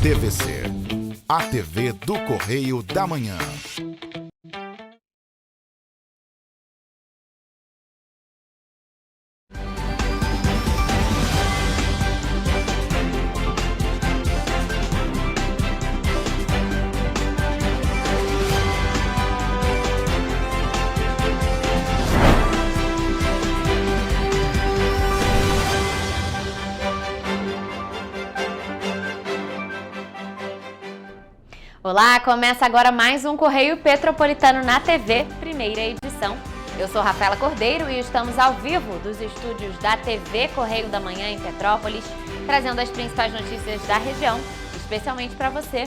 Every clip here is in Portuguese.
TVC, a TV do Correio da Manhã. Olá, começa agora mais um Correio Petropolitano na TV, primeira edição. Eu sou Rafaela Cordeiro e estamos ao vivo dos estúdios da TV Correio da Manhã em Petrópolis, trazendo as principais notícias da região, especialmente para você.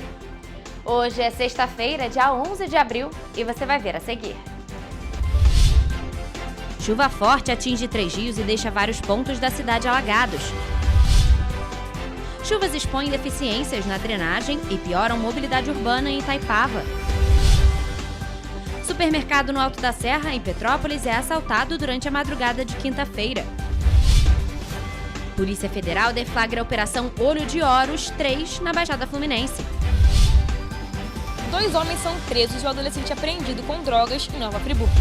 Hoje é sexta-feira, dia 11 de abril, e você vai ver a seguir. Chuva forte atinge Três Rios e deixa vários pontos da cidade alagados. Chuvas expõem deficiências na drenagem e pioram mobilidade urbana em Itaipava. Supermercado no Alto da Serra, em Petrópolis, é assaltado durante a madrugada de quinta-feira. Polícia Federal deflagra a Operação Olho de Horus 3 na Baixada Fluminense. 2 homens são presos e o adolescente apreendido com drogas em Nova Friburgo.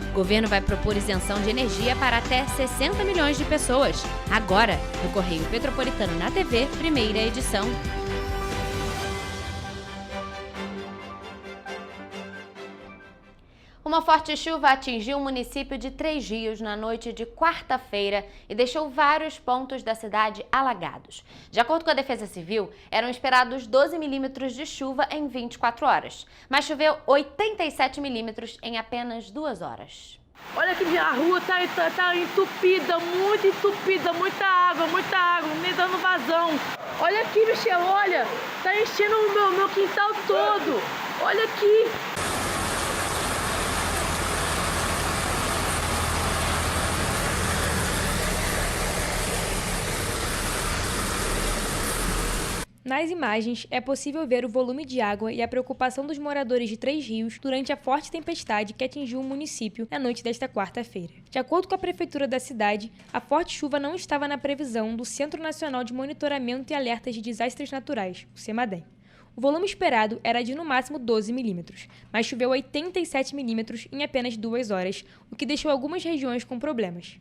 O governo vai propor isenção de energia para até 60 milhões de pessoas. Agora, no Correio Petropolitano na TV, primeira edição. Uma forte chuva atingiu o município de Três Rios na noite de quarta-feira e deixou vários pontos da cidade alagados. De acordo com a Defesa Civil, eram esperados 12 milímetros de chuva em 24 horas, mas choveu 87 milímetros em apenas 2 horas. Olha que a rua tá entupida, muito entupida, muita água, me dando vazão. Olha aqui, Michel, olha, tá enchendo o meu quintal todo. Olha aqui. Nas imagens, é possível ver o volume de água e a preocupação dos moradores de Três Rios durante a forte tempestade que atingiu o município na noite desta quarta-feira. De acordo com a prefeitura da cidade, a forte chuva não estava na previsão do Centro Nacional de Monitoramento e Alertas de Desastres Naturais, o CEMADEM. O volume esperado era de no máximo 12 milímetros, mas choveu 87 milímetros em apenas 2 horas, o que deixou algumas regiões com problemas.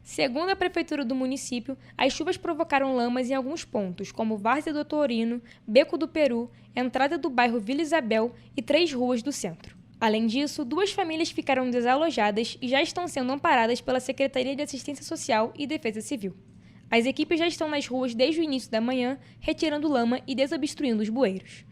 Segundo a prefeitura do município, as chuvas provocaram lamas em alguns pontos, como Várzea do Torino, Beco do Peru, entrada do bairro Vila Isabel e 3 ruas do centro. Além disso, 2 famílias ficaram desalojadas e já estão sendo amparadas pela Secretaria de Assistência Social e Defesa Civil. As equipes já estão nas ruas desde o início da manhã, retirando lama e desobstruindo os bueiros.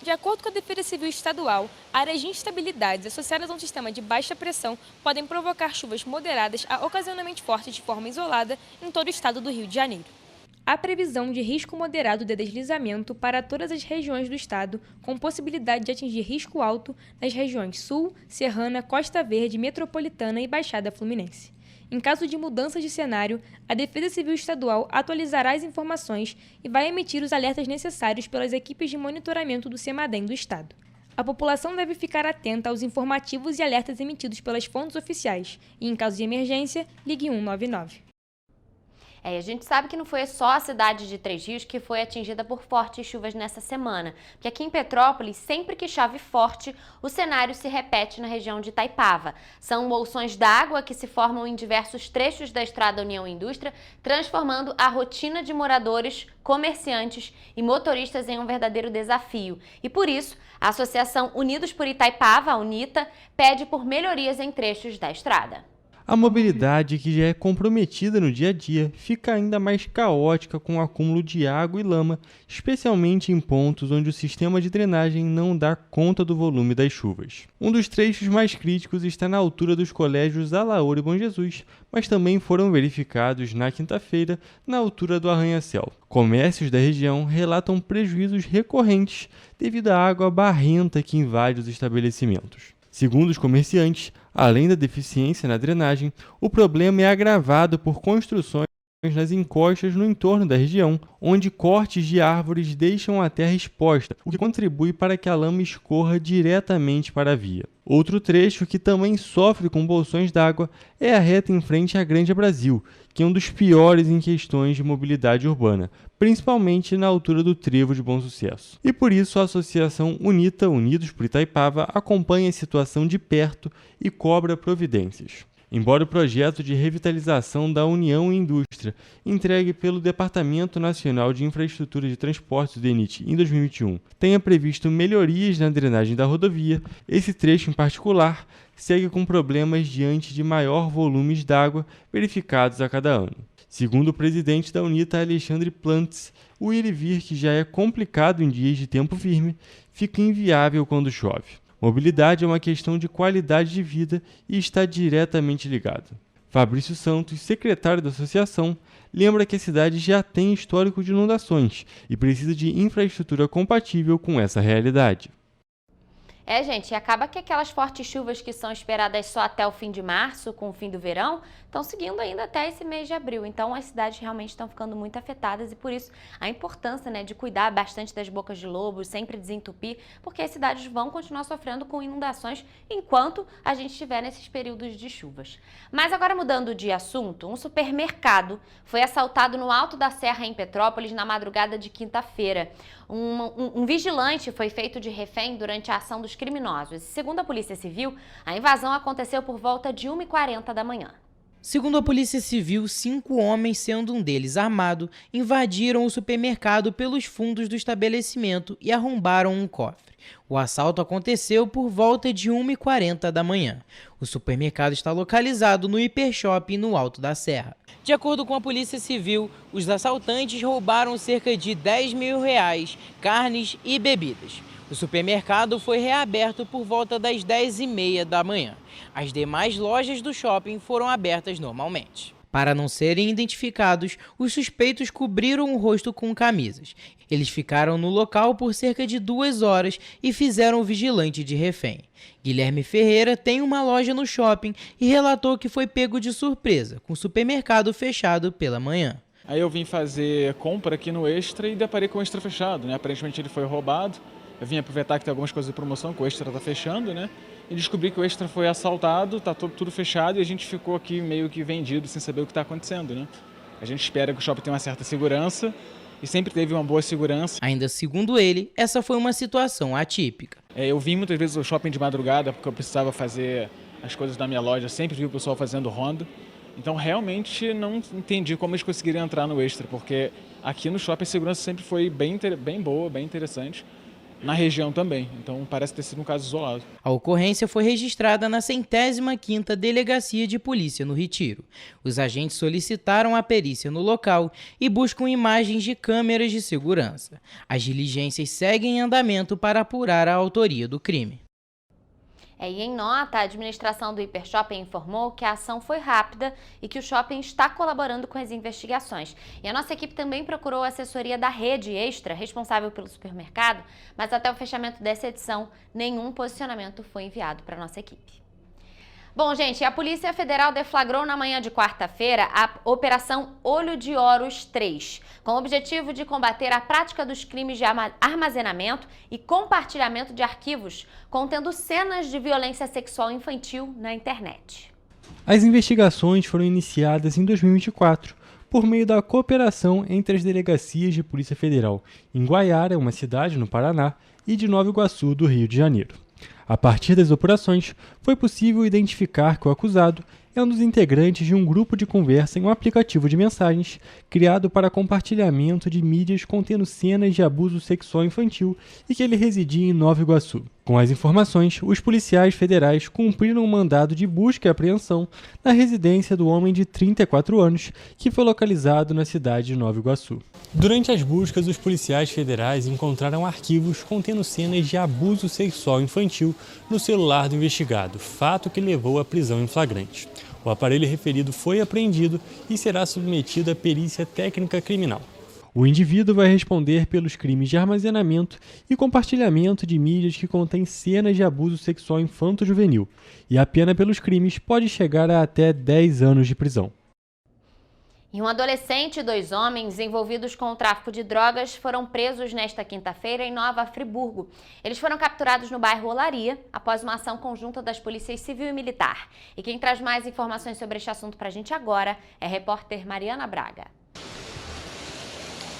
De acordo com a Defesa Civil Estadual, áreas de instabilidades associadas a um sistema de baixa pressão podem provocar chuvas moderadas a ocasionalmente fortes de forma isolada em todo o estado do Rio de Janeiro. Há previsão de risco moderado de deslizamento para todas as regiões do estado, com possibilidade de atingir risco alto nas regiões Sul, Serrana, Costa Verde, Metropolitana e Baixada Fluminense. Em caso de mudanças de cenário, a Defesa Civil Estadual atualizará as informações e vai emitir os alertas necessários pelas equipes de monitoramento do CEMADEM do Estado. A população deve ficar atenta aos informativos e alertas emitidos pelas fontes oficiais e, em caso de emergência, ligue 199. A gente sabe que não foi só a cidade de Três Rios que foi atingida por fortes chuvas nessa semana, porque aqui em Petrópolis, sempre que chove forte, o cenário se repete na região de Itaipava. São bolsões d'água que se formam em diversos trechos da Estrada União Indústria, transformando a rotina de moradores, comerciantes e motoristas em um verdadeiro desafio. E por isso, a Associação Unidos por Itaipava, a UNITA, pede por melhorias em trechos da estrada. A mobilidade, que já é comprometida no dia a dia, fica ainda mais caótica com o acúmulo de água e lama, especialmente em pontos onde o sistema de drenagem não dá conta do volume das chuvas. Um dos trechos mais críticos está na altura dos colégios Alaor e Bom Jesus, mas também foram verificados na quinta-feira na altura do Arranha-Céu. Comércios da região relatam prejuízos recorrentes devido à água barrenta que invade os estabelecimentos. Segundo os comerciantes, além da deficiência na drenagem, o problema é agravado por construções nas encostas no entorno da região, onde cortes de árvores deixam a terra exposta, o que contribui para que a lama escorra diretamente para a via. Outro trecho que também sofre com bolsões d'água é a reta em frente à Grande Brasil, que é um dos piores em questões de mobilidade urbana, principalmente na altura do Trevo de Bom Sucesso. E por isso a Associação UNITA, Unidos por Itaipava, acompanha a situação de perto e cobra providências. Embora o projeto de revitalização da União e Indústria, entregue pelo Departamento Nacional de Infraestrutura de Transportes, DENIT, em 2021, tenha previsto melhorias na drenagem da rodovia, esse trecho em particular segue com problemas diante de maior volumes d'água verificados a cada ano. Segundo o presidente da UNITA, Alexandre Plantes, o ir e vir, que já é complicado em dias de tempo firme, fica inviável quando chove. Mobilidade é uma questão de qualidade de vida e está diretamente ligada. Fabrício Santos, secretário da associação, lembra que a cidade já tem histórico de inundações e precisa de infraestrutura compatível com essa realidade. Gente, e acaba que aquelas fortes chuvas que são esperadas só até o fim de março, com o fim do verão, estão seguindo ainda até esse mês de abril. Então, as cidades realmente estão ficando muito afetadas e, por isso, a importância, de cuidar bastante das bocas de lobo, sempre desentupir, porque as cidades vão continuar sofrendo com inundações enquanto a gente estiver nesses períodos de chuvas. Mas agora, mudando de assunto, um supermercado foi assaltado no Alto da Serra, em Petrópolis, na madrugada de quinta-feira. Um vigilante foi feito de refém durante a ação dos criminosos. Segundo a Polícia Civil, a invasão aconteceu por volta de 1h40 da manhã. Segundo a Polícia Civil, 5 homens, sendo um deles armado, invadiram o supermercado pelos fundos do estabelecimento e arrombaram um cofre. O assalto aconteceu por volta de 1h40 da manhã. O supermercado está localizado no Hipershopping no Alto da Serra. De acordo com a Polícia Civil, os assaltantes roubaram cerca de R$10 mil, carnes e bebidas. O supermercado foi reaberto por volta das 10h30 da manhã. As demais lojas do shopping foram abertas normalmente. Para não serem identificados, os suspeitos cobriram o rosto com camisas. Eles ficaram no local por cerca de 2 horas e fizeram o vigilante de refém. Guilherme Ferreira tem uma loja no shopping e relatou que foi pego de surpresa, com o supermercado fechado pela manhã. Aí eu vim fazer compra aqui no Extra e deparei com o Extra fechado, Aparentemente ele foi roubado. Eu vim aproveitar que tem algumas coisas de promoção, que o Extra está fechando, E descobri que o Extra foi assaltado, está tudo fechado e a gente ficou aqui meio que vendido, sem saber o que está acontecendo, A gente espera que o shopping tenha uma certa segurança e sempre teve uma boa segurança. Ainda segundo ele, essa foi uma situação atípica. Eu vim muitas vezes ao shopping de madrugada porque eu precisava fazer as coisas da minha loja, sempre vi o pessoal fazendo ronda. Então realmente não entendi como eles conseguiriam entrar no Extra, porque aqui no shopping a segurança sempre foi bem boa, bem interessante. Na região também, então parece ter sido um caso isolado. A ocorrência foi registrada na 105ª Delegacia de Polícia no Retiro. Os agentes solicitaram a perícia no local e buscam imagens de câmeras de segurança. As diligências seguem em andamento para apurar a autoria do crime. E em nota, a administração do Hipershopping informou que a ação foi rápida e que o shopping está colaborando com as investigações. E a nossa equipe também procurou a assessoria da Rede Extra, responsável pelo supermercado, mas até o fechamento dessa edição, nenhum posicionamento foi enviado para a nossa equipe. Bom, gente, a Polícia Federal deflagrou na manhã de quarta-feira a Operação Olho de Horus 3, com o objetivo de combater a prática dos crimes de armazenamento e compartilhamento de arquivos contendo cenas de violência sexual infantil na internet. As investigações foram iniciadas em 2024 por meio da cooperação entre as delegacias de Polícia Federal em Guaiara, uma cidade no Paraná, e de Nova Iguaçu, do Rio de Janeiro. A partir das apurações, foi possível identificar que o acusado é um dos integrantes de um grupo de conversa em um aplicativo de mensagens criado para compartilhamento de mídias contendo cenas de abuso sexual infantil e que ele residia em Nova Iguaçu. Com as informações, os policiais federais cumpriram um mandado de busca e apreensão na residência do homem de 34 anos, que foi localizado na cidade de Nova Iguaçu. Durante as buscas, os policiais federais encontraram arquivos contendo cenas de abuso sexual infantil no celular do investigado, fato que levou à prisão em flagrante. O aparelho referido foi apreendido e será submetido à perícia técnica criminal. O indivíduo vai responder pelos crimes de armazenamento e compartilhamento de mídias que contêm cenas de abuso sexual infanto-juvenil, e a pena pelos crimes pode chegar a até 10 anos de prisão. E um adolescente e 2 homens envolvidos com o tráfico de drogas foram presos nesta quinta-feira em Nova Friburgo. Eles foram capturados no bairro Olaria após uma ação conjunta das polícias civil e militar. E quem traz mais informações sobre este assunto pra gente agora é a repórter Mariana Braga.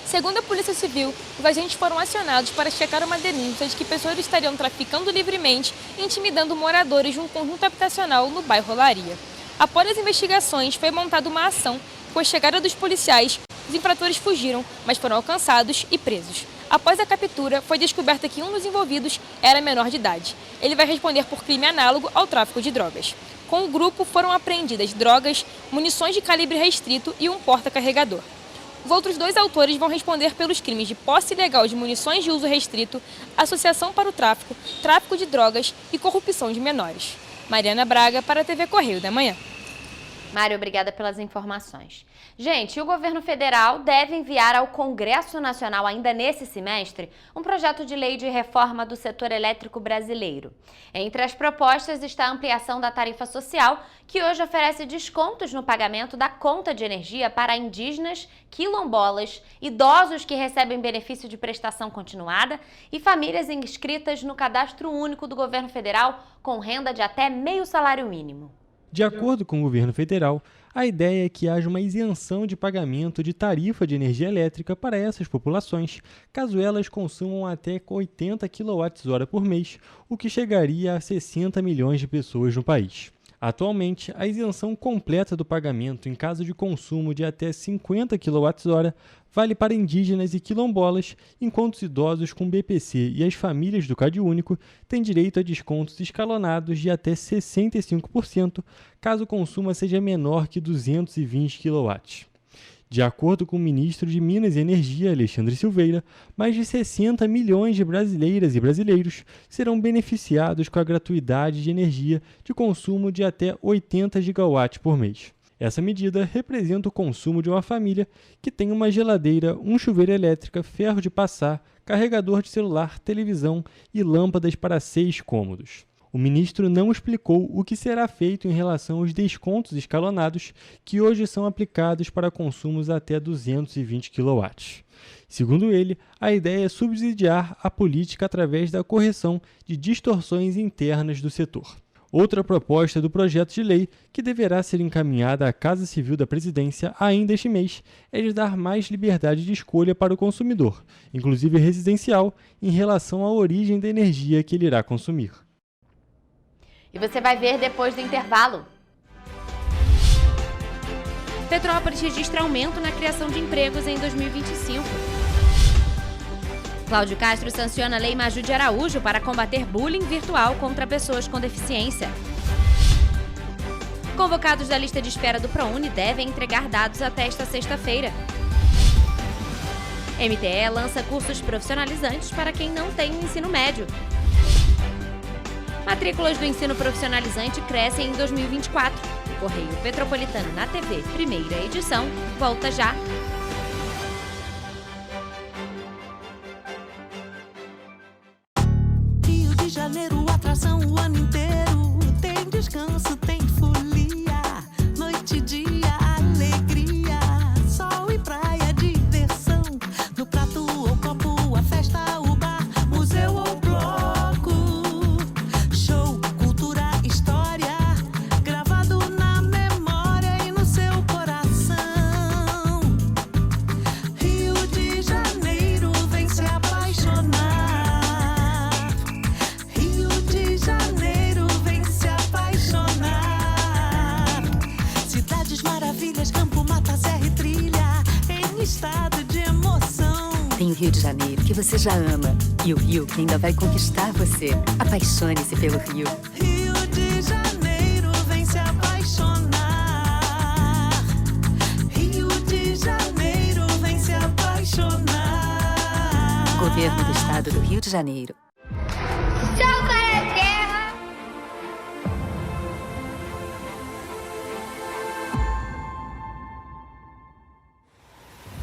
Segundo a Polícia Civil, os agentes foram acionados para checar uma denúncia de que pessoas estariam traficando livremente e intimidando moradores de um conjunto habitacional no bairro Olaria. Após as investigações, foi montada uma ação. Com a chegada dos policiais, os infratores fugiram, mas foram alcançados e presos. Após a captura, foi descoberto que um dos envolvidos era menor de idade. Ele vai responder por crime análogo ao tráfico de drogas. Com o grupo, foram apreendidas drogas, munições de calibre restrito e um porta-carregador. Os outros 2 autores vão responder pelos crimes de posse ilegal de munições de uso restrito, associação para o tráfico, tráfico de drogas e corrupção de menores. Mariana Braga para a TV Correio da Manhã. Mário, obrigada pelas informações. Gente, o governo federal deve enviar ao Congresso Nacional ainda nesse semestre um projeto de lei de reforma do setor elétrico brasileiro. Entre as propostas está a ampliação da tarifa social, que hoje oferece descontos no pagamento da conta de energia para indígenas, quilombolas, idosos que recebem benefício de prestação continuada e famílias inscritas no Cadastro Único do governo federal com renda de até meio salário mínimo. De acordo com o governo federal, a ideia é que haja uma isenção de pagamento de tarifa de energia elétrica para essas populações, caso elas consumam até 80 kWh por mês, o que chegaria a 60 milhões de pessoas no país. Atualmente, a isenção completa do pagamento em caso de consumo de até 50 kWh vale para indígenas e quilombolas, enquanto os idosos com BPC e as famílias do CadÚnico têm direito a descontos escalonados de até 65%, caso o consumo seja menor que 220 kW. De acordo com o ministro de Minas e Energia, Alexandre Silveira, mais de 60 milhões de brasileiras e brasileiros serão beneficiados com a gratuidade de energia de consumo de até 80 gigawatts por mês. Essa medida representa o consumo de uma família que tem uma geladeira, um chuveiro elétrico, ferro de passar, carregador de celular, televisão e lâmpadas para 6 cômodos. O ministro não explicou o que será feito em relação aos descontos escalonados que hoje são aplicados para consumos até 220 kW. Segundo ele, a ideia é subsidiar a política através da correção de distorções internas do setor. Outra proposta do projeto de lei, que deverá ser encaminhada à Casa Civil da Presidência ainda este mês, é de dar mais liberdade de escolha para o consumidor, inclusive residencial, em relação à origem da energia que ele irá consumir. E você vai ver depois do intervalo. Petrópolis registra aumento na criação de empregos em 2025. Cláudio Castro sanciona a Lei Maju de Araújo para combater bullying virtual contra pessoas com deficiência. Convocados da lista de espera do ProUni devem entregar dados até esta sexta-feira. MTE lança cursos profissionalizantes para quem não tem o ensino médio. Matrículas do ensino profissionalizante crescem em 2024. O Correio Petropolitano na TV, primeira edição, volta já. Rio de Janeiro, atração o ano inteiro. Tem descanso, tem folia. Noite e dia, alegria. Sol e praia, diversão. No prato ou copo, a festa, o bar, museu ou bloco. Show, cultura, história. Gravado na memória e no seu coração. Rio de Janeiro que você já ama e o Rio que ainda vai conquistar você. Apaixone-se pelo Rio. Rio de Janeiro, vem se apaixonar. Rio de Janeiro, vem se apaixonar. Governo do Estado do Rio de Janeiro.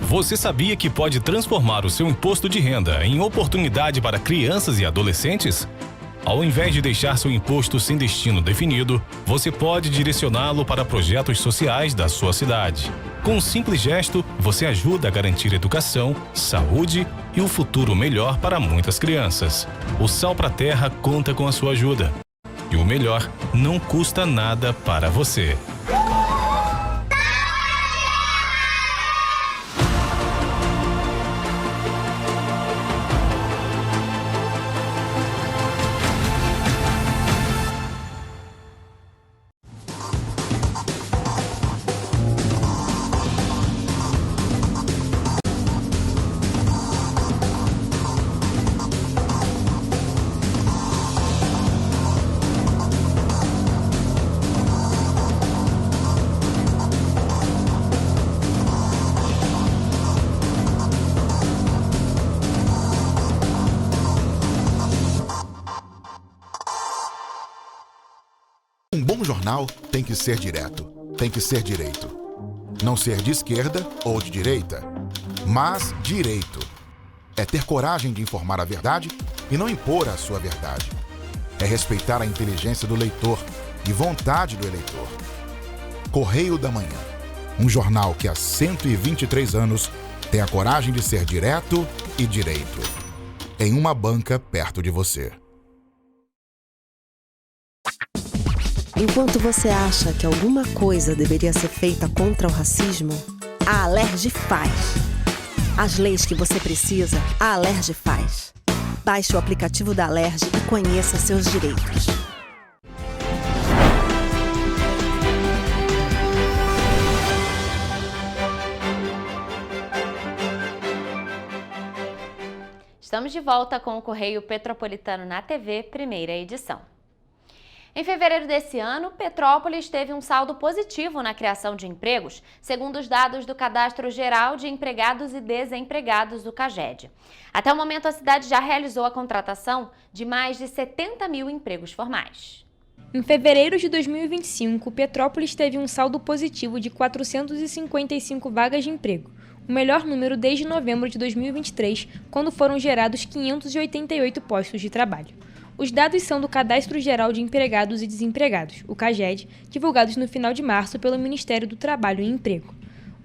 Você sabia que pode transformar o seu imposto de renda em oportunidade para crianças e adolescentes? Ao invés de deixar seu imposto sem destino definido, você pode direcioná-lo para projetos sociais da sua cidade. Com um simples gesto, você ajuda a garantir educação, saúde e um futuro melhor para muitas crianças. O Sal pra Terra conta com a sua ajuda. E o melhor, não custa nada para você. Um bom jornal tem que ser direto, tem que ser direito. Não ser de esquerda ou de direita, mas direito. É ter coragem de informar a verdade e não impor a sua verdade. É respeitar a inteligência do leitor e vontade do eleitor. Correio da Manhã, um jornal que há 123 anos tem a coragem de ser direto e direito. Em uma banca perto de você. Enquanto você acha que alguma coisa deveria ser feita contra o racismo, a Alerj faz. As leis que você precisa, a Alerj faz. Baixe o aplicativo da Alerj e conheça seus direitos. Estamos de volta com o Correio Petropolitano na TV, primeira edição. Em fevereiro desse ano, Petrópolis teve um saldo positivo na criação de empregos, segundo os dados do Cadastro Geral de Empregados e Desempregados do CAGED. Até o momento, a cidade já realizou a contratação de mais de 70 mil empregos formais. Em fevereiro de 2025, Petrópolis teve um saldo positivo de 455 vagas de emprego, o melhor número desde novembro de 2023, quando foram gerados 588 postos de trabalho. Os dados são do Cadastro Geral de Empregados e Desempregados, o CAGED, divulgados no final de março pelo Ministério do Trabalho e Emprego.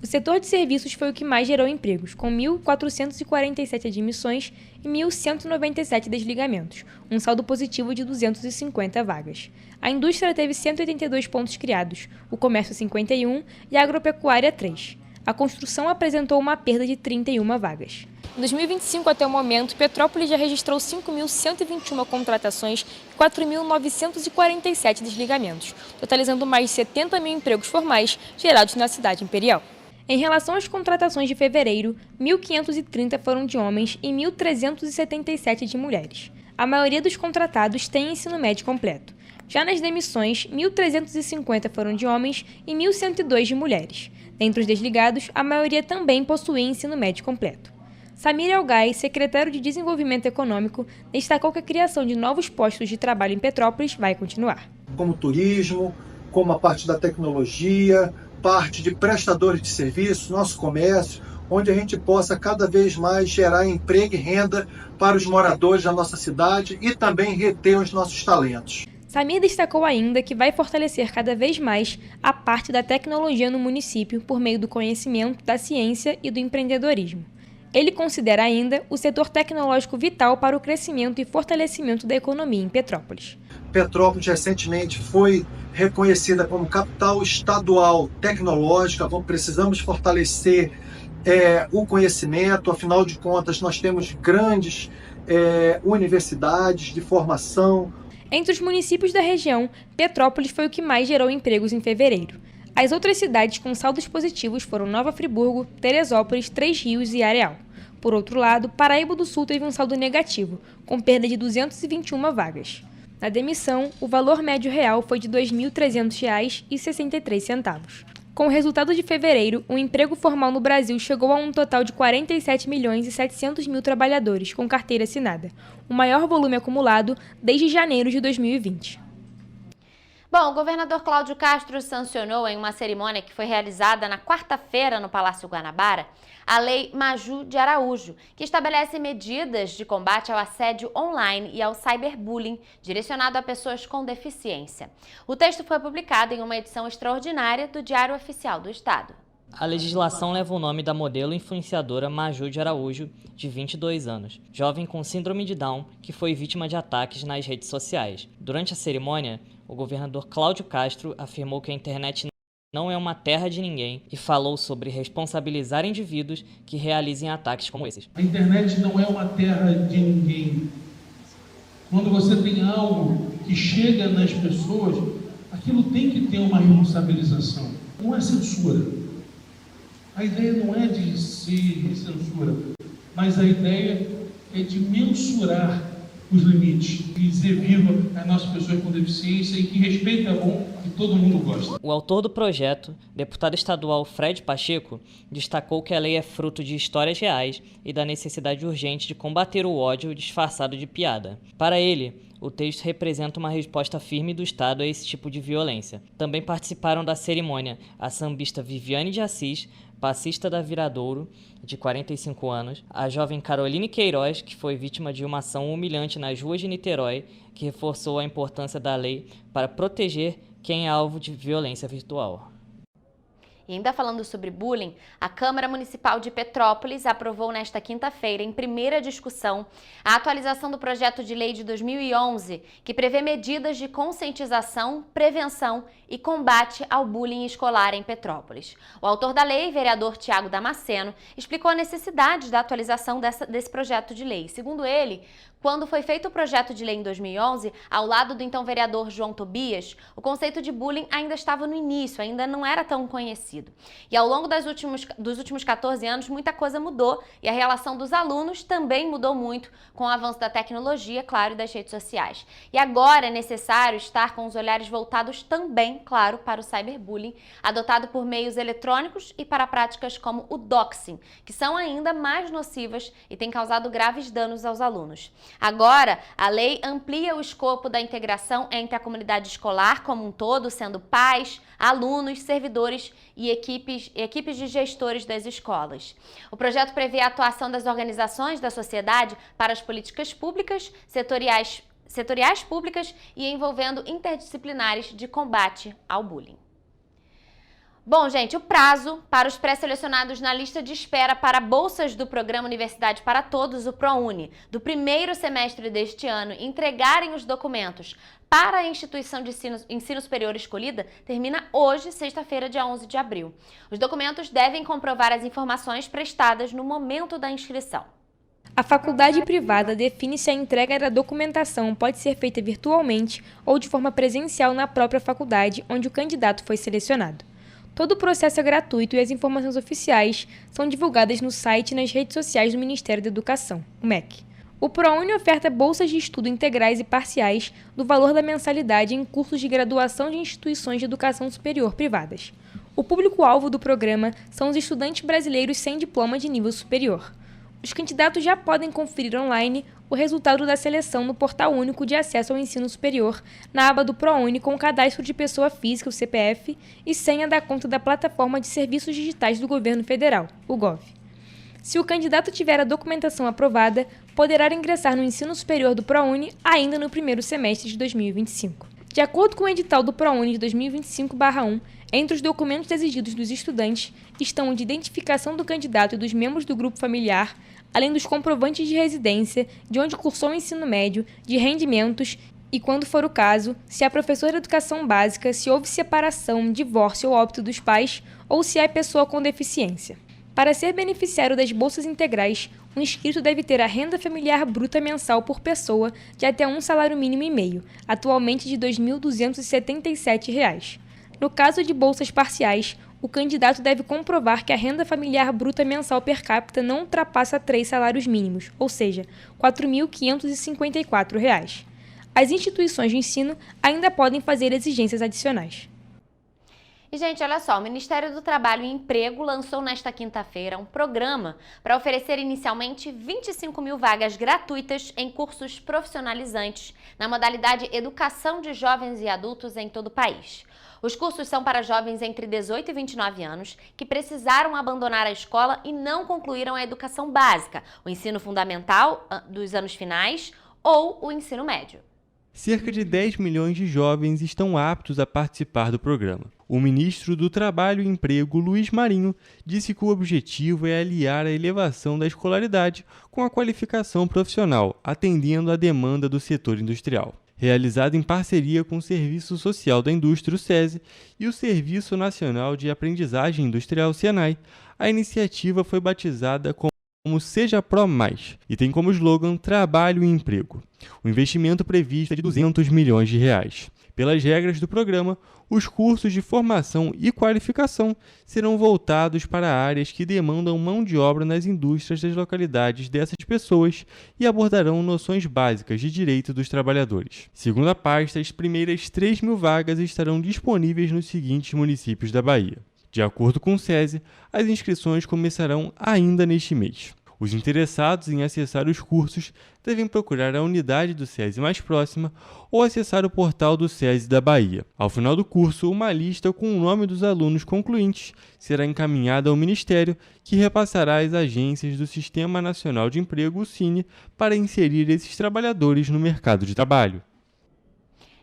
O setor de serviços foi o que mais gerou empregos, com 1.447 admissões e 1.197 desligamentos, um saldo positivo de 250 vagas. A indústria teve 182 pontos criados, o comércio 51 e a agropecuária 3. A construção apresentou uma perda de 31 vagas. Em 2025, até o momento, Petrópolis já registrou 5.121 contratações e 4.947 desligamentos, totalizando mais de 70 mil empregos formais gerados na cidade imperial. Em relação às contratações de fevereiro, 1.530 foram de homens e 1.377 de mulheres. A maioria dos contratados tem ensino médio completo. Já nas demissões, 1.350 foram de homens e 1.102 de mulheres. Dentre os desligados, a maioria também possui ensino médio completo. Samir Elgai, secretário de Desenvolvimento Econômico, destacou que a criação de novos postos de trabalho em Petrópolis vai continuar. Como turismo, como a parte da tecnologia, parte de prestadores de serviços, nosso comércio, onde a gente possa cada vez mais gerar emprego e renda para os moradores da nossa cidade e também reter os nossos talentos. Samir destacou ainda que vai fortalecer cada vez mais a parte da tecnologia no município por meio do conhecimento, da ciência e do empreendedorismo. Ele considera ainda o setor tecnológico vital para o crescimento e fortalecimento da economia em Petrópolis. Petrópolis recentemente foi reconhecida como capital estadual tecnológica. Precisamos fortalecer o conhecimento, afinal de contas nós temos grandes universidades de formação. Entre os municípios da região, Petrópolis foi o que mais gerou empregos em fevereiro. As outras cidades com saldos positivos foram Nova Friburgo, Teresópolis, Três Rios e Areal. Por outro lado, Paraíba do Sul teve um saldo negativo, com perda de 221 vagas. Na demissão, o valor médio real foi de R$ 2.300,63. Com o resultado de fevereiro, o emprego formal no Brasil chegou a um total de 47.700.000 trabalhadores com carteira assinada, o maior volume acumulado desde janeiro de 2020. Bom, o governador Cláudio Castro sancionou em uma cerimônia que foi realizada na quarta-feira no Palácio Guanabara a Lei Maju de Araújo, que estabelece medidas de combate ao assédio online e ao cyberbullying direcionado a pessoas com deficiência. O texto foi publicado em uma edição extraordinária do Diário Oficial do Estado. A legislação leva o nome da modelo influenciadora Maju de Araújo, de 22 anos, jovem com síndrome de Down, que foi vítima de ataques nas redes sociais. Durante a cerimônia, o governador Cláudio Castro afirmou que a internet não é uma terra de ninguém e falou sobre responsabilizar indivíduos que realizem ataques como esses. A internet não é uma terra de ninguém. Quando você tem algo que chega nas pessoas, aquilo tem que ter uma responsabilização. Não é censura. A ideia não é de ser censura, mas a ideia é de mensurar os limites e dizer viva as nossas pessoas com deficiência e que respeito é bom e todo mundo gosta. O autor do projeto, deputado estadual Fred Pacheco, destacou que a lei é fruto de histórias reais e da necessidade urgente de combater o ódio disfarçado de piada. Para ele, o texto representa uma resposta firme do Estado a esse tipo de violência. Também participaram da cerimônia a sambista Viviane de Assis, passista da Viradouro, de 45 anos, a jovem Caroline Queiroz, que foi vítima de uma ação humilhante nas ruas de Niterói, que reforçou a importância da lei para proteger quem é alvo de violência virtual. E ainda falando sobre bullying, a Câmara Municipal de Petrópolis aprovou nesta quinta-feira, em primeira discussão, a atualização do projeto de lei de 2011, que prevê medidas de conscientização, prevenção e combate ao bullying escolar em Petrópolis. O autor da lei, vereador Tiago Damasceno, explicou a necessidade da atualização desse projeto de lei. Segundo ele, quando foi feito o projeto de lei em 2011, ao lado do então vereador João Tobias, o conceito de bullying ainda estava no início, ainda não era tão conhecido. E ao longo dos últimos 14 anos, muita coisa mudou e a relação dos alunos também mudou muito com o avanço da tecnologia, claro, e das redes sociais. E agora é necessário estar com os olhares voltados também, claro, para o cyberbullying, adotado por meios eletrônicos e para práticas como o doxing, que são ainda mais nocivas e têm causado graves danos aos alunos. Agora, a lei amplia o escopo da integração entre a comunidade escolar como um todo, sendo pais, alunos, servidores e equipes de gestores das escolas. O projeto prevê a atuação das organizações da sociedade para as políticas públicas, setoriais públicas e envolvendo interdisciplinares de combate ao bullying. Bom, gente, o prazo para os pré-selecionados na lista de espera para bolsas do Programa Universidade para Todos, o ProUni, do primeiro semestre deste ano, entregarem os documentos para a instituição de ensino superior escolhida, termina hoje, sexta-feira, dia 11 de abril. Os documentos devem comprovar as informações prestadas no momento da inscrição. A faculdade privada define se a entrega da documentação pode ser feita virtualmente ou de forma presencial na própria faculdade onde o candidato foi selecionado. Todo o processo é gratuito e as informações oficiais são divulgadas no site e nas redes sociais do Ministério da Educação, o MEC. O ProUni oferta bolsas de estudo integrais e parciais do valor da mensalidade em cursos de graduação de instituições de educação superior privadas. O público-alvo do programa são os estudantes brasileiros sem diploma de nível superior. Os candidatos já podem conferir online o resultado da seleção no Portal Único de Acesso ao Ensino Superior, na aba do ProUni com o cadastro de pessoa física, o CPF, e senha da conta da Plataforma de Serviços Digitais do Governo Federal, o GOV. Se o candidato tiver a documentação aprovada, poderá ingressar no ensino superior do ProUni ainda no primeiro semestre de 2025. De acordo com o edital do ProUni de 2025/1, entre os documentos exigidos dos estudantes estão o de identificação do candidato e dos membros do grupo familiar, além dos comprovantes de residência, de onde cursou o ensino médio, de rendimentos e, quando for o caso, se é professor de educação básica, se houve separação, divórcio ou óbito dos pais ou se é pessoa com deficiência. Para ser beneficiário das bolsas integrais, o inscrito deve ter a renda familiar bruta mensal por pessoa de até um salário mínimo e meio, atualmente de R$ 2.277. No caso de bolsas parciais, o candidato deve comprovar que a renda familiar bruta mensal per capita não ultrapassa 3 salários mínimos, ou seja, R$ 4.554. As instituições de ensino ainda podem fazer exigências adicionais. E, gente, olha só, o Ministério do Trabalho e Emprego lançou nesta quinta-feira um programa para oferecer inicialmente 25 mil vagas gratuitas em cursos profissionalizantes na modalidade Educação de Jovens e Adultos em todo o país. Os cursos são para jovens entre 18 e 29 anos que precisaram abandonar a escola e não concluíram a educação básica, o ensino fundamental dos anos finais ou o ensino médio. Cerca de 10 milhões de jovens estão aptos a participar do programa. O ministro do Trabalho e Emprego, Luiz Marinho, disse que o objetivo é aliar a elevação da escolaridade com a qualificação profissional, atendendo à demanda do setor industrial. Realizado em parceria com o Serviço Social da Indústria, o SESI, e o Serviço Nacional de Aprendizagem Industrial, SENAI, a iniciativa foi batizada como Seja Pro Mais e tem como slogan Trabalho e Emprego. O investimento previsto é de R$ 200 milhões. Pelas regras do programa, os cursos de formação e qualificação serão voltados para áreas que demandam mão de obra nas indústrias das localidades dessas pessoas e abordarão noções básicas de direito dos trabalhadores. Segundo a pasta, as primeiras 3 mil vagas estarão disponíveis nos seguintes municípios da Bahia. De acordo com o SESI, as inscrições começarão ainda neste mês. Os interessados em acessar os cursos devem procurar a unidade do SESI mais próxima ou acessar o portal do SESI da Bahia. Ao final do curso, uma lista com o nome dos alunos concluintes será encaminhada ao Ministério, que repassará às agências do Sistema Nacional de Emprego, o SINE, para inserir esses trabalhadores no mercado de trabalho.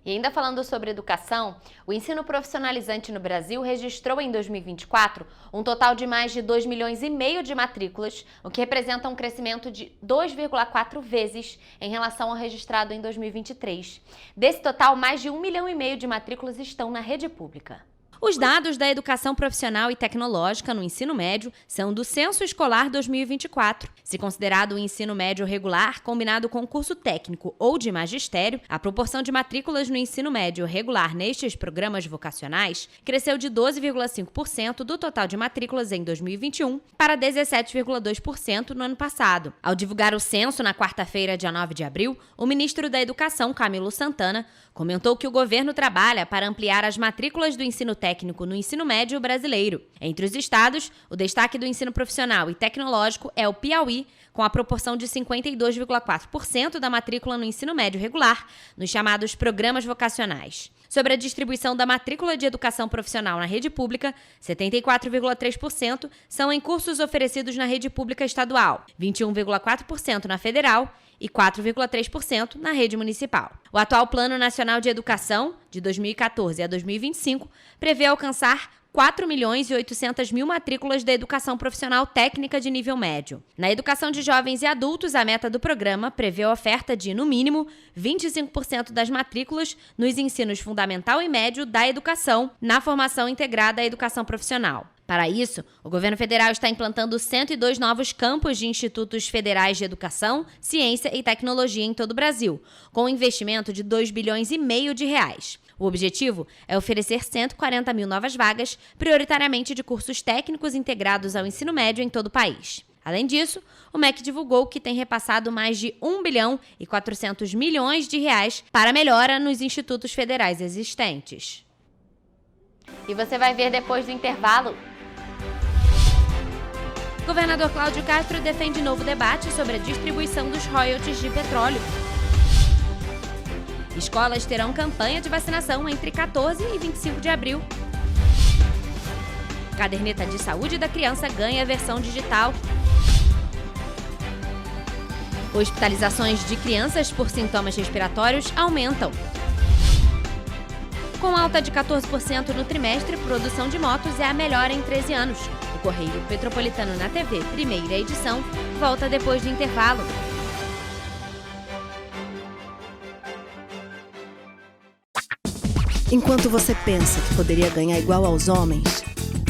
E ainda falando sobre educação, o ensino profissionalizante no Brasil registrou em 2024 um total de mais de 2,5 milhões de matrículas, o que representa um crescimento de 2,4 vezes em relação ao registrado em 2023. Desse total, mais de 1,5 milhão de matrículas estão na rede pública. Os dados da educação profissional e tecnológica no ensino médio são do Censo Escolar 2024. Se considerado o ensino médio regular, combinado com curso técnico ou de magistério, a proporção de matrículas no ensino médio regular nestes programas vocacionais cresceu de 12,5% do total de matrículas em 2021 para 17,2% no ano passado. Ao divulgar o censo na quarta-feira, dia 9 de abril, o ministro da Educação, Camilo Santana, comentou que o governo trabalha para ampliar as matrículas do ensino técnico no ensino médio brasileiro. Entre os estados, o destaque do ensino profissional e tecnológico é o Piauí, com a proporção de 52,4% da matrícula no ensino médio regular, nos chamados programas vocacionais. Sobre a distribuição da matrícula de educação profissional na rede pública, 74,3% são em cursos oferecidos na rede pública estadual, 21,4% na federal e 4,3% na rede municipal. O atual Plano Nacional de Educação, de 2014 a 2025, prevê alcançar 4.800.000 matrículas da educação profissional técnica de nível médio. Na educação de jovens e adultos, a meta do programa prevê a oferta de, no mínimo, 25% das matrículas nos ensinos fundamental e médio da educação, na formação integrada à educação profissional. Para isso, o governo federal está implantando 102 novos campos de institutos federais de educação, ciência e tecnologia em todo o Brasil, com um investimento de R$ 2,5 bilhões. O objetivo é oferecer 140 mil novas vagas, prioritariamente de cursos técnicos integrados ao ensino médio em todo o país. Além disso, o MEC divulgou que tem repassado mais de R$ 1,4 bilhão para melhora nos institutos federais existentes. E você vai ver depois do intervalo. Governador Cláudio Castro defende novo debate sobre a distribuição dos royalties de petróleo. Escolas terão campanha de vacinação entre 14 e 25 de abril. Caderneta de saúde da criança ganha versão digital. Hospitalizações de crianças por sintomas respiratórios aumentam. Com alta de 14% no trimestre, produção de motos é a melhor em 13 anos. O Correio Petropolitano na TV, primeira edição, volta depois do intervalo. Enquanto você pensa que poderia ganhar igual aos homens,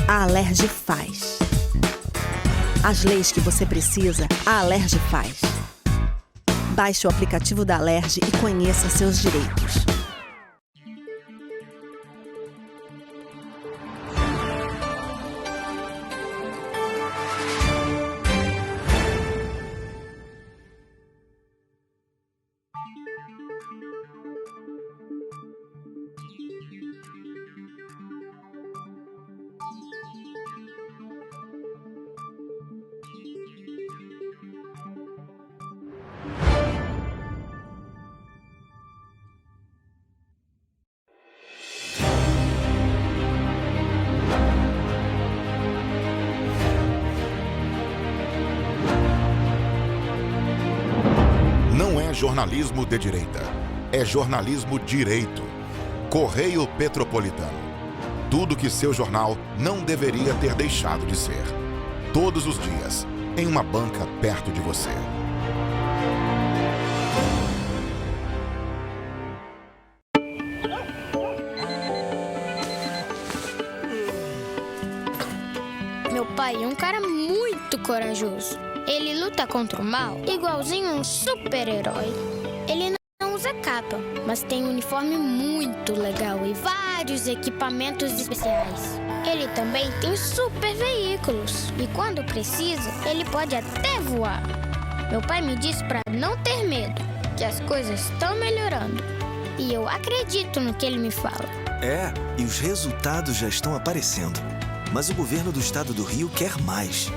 a Alerj faz. As leis que você precisa, a Alerj faz. Baixe o aplicativo da Alerj e conheça seus direitos. é jornalismo de direita. É jornalismo direito. Correio Petropolitano. Tudo que seu jornal não deveria ter deixado de ser. Todos os dias, em uma banca perto de você. Meu pai é um cara muito corajoso. Ele luta contra o mal igualzinho um super-herói. Ele não usa capa, mas tem um uniforme muito legal e vários equipamentos especiais. Ele também tem super veículos e quando precisa, ele pode até voar. Meu pai me disse para não ter medo, que as coisas estão melhorando. E eu acredito no que ele me fala. É, e os resultados já estão aparecendo. Mas o governo do estado do Rio quer mais.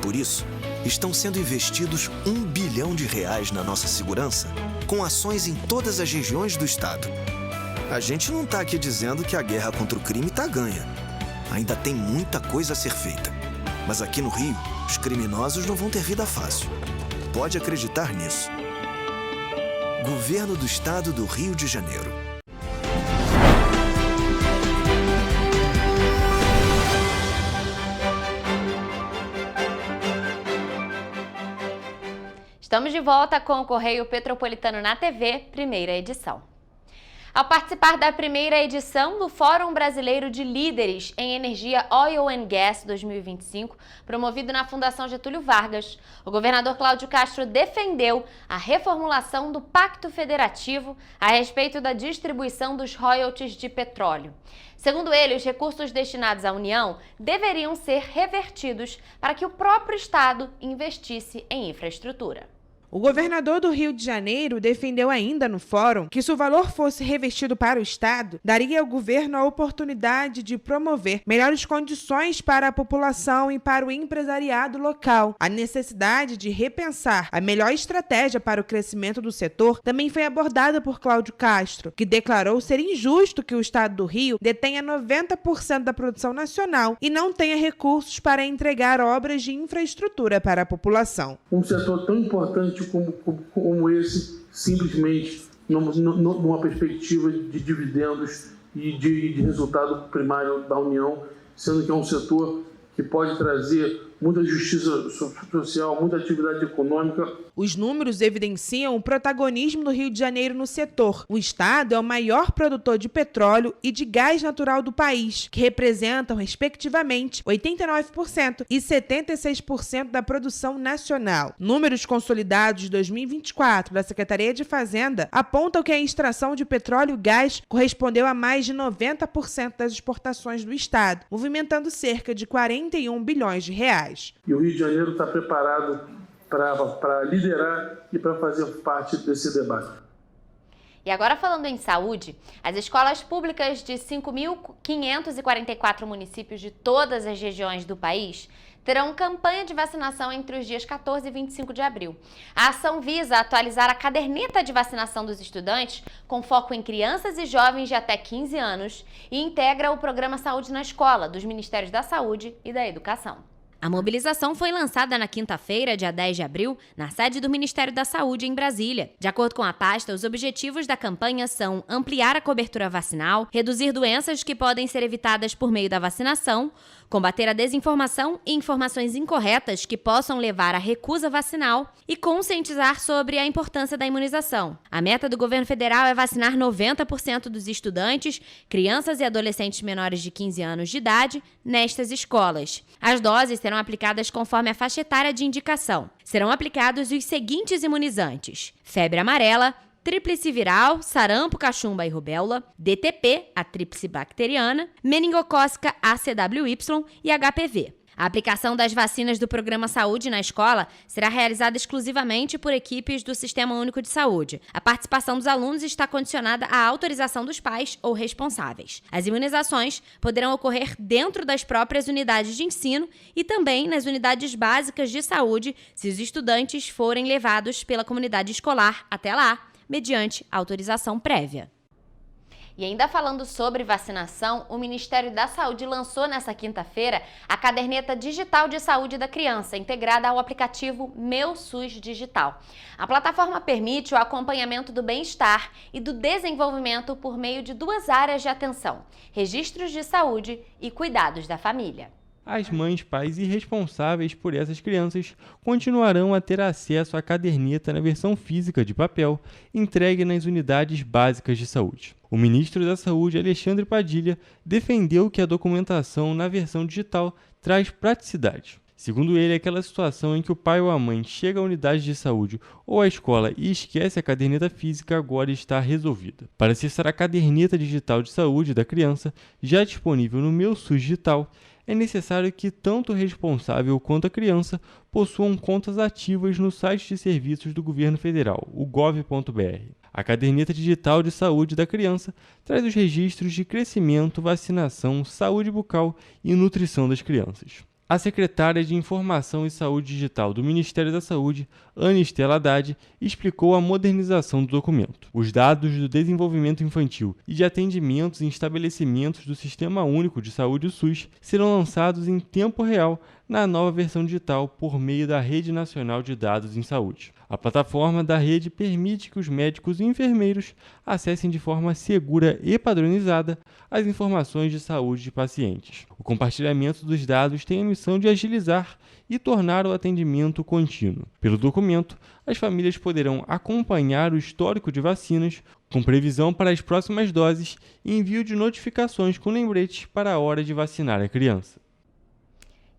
Por isso, estão sendo investidos R$1 bilhão na nossa segurança, com ações em todas as regiões do estado. A gente não está aqui dizendo que a guerra contra o crime está ganha. Ainda tem muita coisa a ser feita. Mas aqui no Rio, os criminosos não vão ter vida fácil. Pode acreditar nisso. Governo do Estado do Rio de Janeiro. Estamos de volta com o Correio Petropolitano na TV, primeira edição. Ao participar da primeira edição do Fórum Brasileiro de Líderes em Energia Oil and Gas 2025, promovido na Fundação Getúlio Vargas, o governador Cláudio Castro defendeu a reformulação do Pacto Federativo a respeito da distribuição dos royalties de petróleo. Segundo ele, os recursos destinados à União deveriam ser revertidos para que o próprio Estado investisse em infraestrutura. O governador do Rio de Janeiro defendeu ainda no fórum que, se o valor fosse revestido para o Estado, daria ao governo a oportunidade de promover melhores condições para a população e para o empresariado local. A necessidade de repensar a melhor estratégia para o crescimento do setor também foi abordada por Cláudio Castro, que declarou ser injusto que o Estado do Rio detenha 90% da produção nacional e não tenha recursos para entregar obras de infraestrutura para a população. Um setor tão importante como esse, simplesmente numa perspectiva de dividendos e de resultado primário da União, sendo que é um setor que pode trazer muita justiça social, muita atividade econômica. Os números evidenciam o protagonismo do Rio de Janeiro no setor. O estado é o maior produtor de petróleo e de gás natural do país, que representam, respectivamente, 89% e 76% da produção nacional. Números consolidados de 2024 da Secretaria de Fazenda apontam que a extração de petróleo e gás correspondeu a mais de 90% das exportações do estado, movimentando cerca de 41 bilhões de reais. E o Rio de Janeiro está preparado para liderar e para fazer parte desse debate. E agora falando em saúde, as escolas públicas de 5.544 municípios de todas as regiões do país terão campanha de vacinação entre os dias 14 e 25 de abril. A ação visa atualizar a caderneta de vacinação dos estudantes com foco em crianças e jovens de até 15 anos e integra o programa Saúde na Escola dos Ministérios da Saúde e da Educação. A mobilização foi lançada na quinta-feira, dia 10 de abril, na sede do Ministério da Saúde, em Brasília. De acordo com a pasta, os objetivos da campanha são ampliar a cobertura vacinal, reduzir doenças que podem ser evitadas por meio da vacinação, combater a desinformação e informações incorretas que possam levar à recusa vacinal e conscientizar sobre a importância da imunização. A meta do governo federal é vacinar 90% dos estudantes, crianças e adolescentes menores de 15 anos de idade nestas escolas. As doses serão aplicadas conforme a faixa etária de indicação. Serão aplicados os seguintes imunizantes: febre amarela, tríplice viral, sarampo, cachumba e rubéola, DTP, a tríplice bacteriana, meningocócica ACWY e HPV. A aplicação das vacinas do Programa Saúde na escola será realizada exclusivamente por equipes do Sistema Único de Saúde. A participação dos alunos está condicionada à autorização dos pais ou responsáveis. As imunizações poderão ocorrer dentro das próprias unidades de ensino e também nas unidades básicas de saúde, se os estudantes forem levados pela comunidade escolar até lá, mediante autorização prévia. E ainda falando sobre vacinação, o Ministério da Saúde lançou nesta quinta-feira a caderneta digital de saúde da criança, integrada ao aplicativo Meu SUS Digital. A plataforma permite o acompanhamento do bem-estar e do desenvolvimento por meio de 2 áreas de atenção: registros de saúde e cuidados da família. As mães, pais e responsáveis por essas crianças continuarão a ter acesso à caderneta na versão física de papel, entregue nas unidades básicas de saúde. O ministro da Saúde, Alexandre Padilha, defendeu que a documentação na versão digital traz praticidade. Segundo ele, aquela situação em que o pai ou a mãe chega à unidade de saúde ou à escola e esquece a caderneta física agora está resolvida. Para acessar a caderneta digital de saúde da criança, já disponível no Meu SUS Digital, é necessário que tanto o responsável quanto a criança possuam contas ativas no site de serviços do governo federal, o gov.br. A caderneta digital de saúde da criança traz os registros de crescimento, vacinação, saúde bucal e nutrição das crianças. A secretária de Informação e Saúde Digital do Ministério da Saúde, Ana Estela Haddad, explicou a modernização do documento. Os dados do desenvolvimento infantil e de atendimentos em estabelecimentos do Sistema Único de Saúde, o SUS, serão lançados em tempo real na nova versão digital por meio da Rede Nacional de Dados em Saúde. A plataforma da rede permite que os médicos e enfermeiros acessem de forma segura e padronizada as informações de saúde de pacientes. O compartilhamento dos dados tem a missão de agilizar e tornar o atendimento contínuo. Pelo documento, as famílias poderão acompanhar o histórico de vacinas, com previsão para as próximas doses e envio de notificações com lembretes para a hora de vacinar a criança.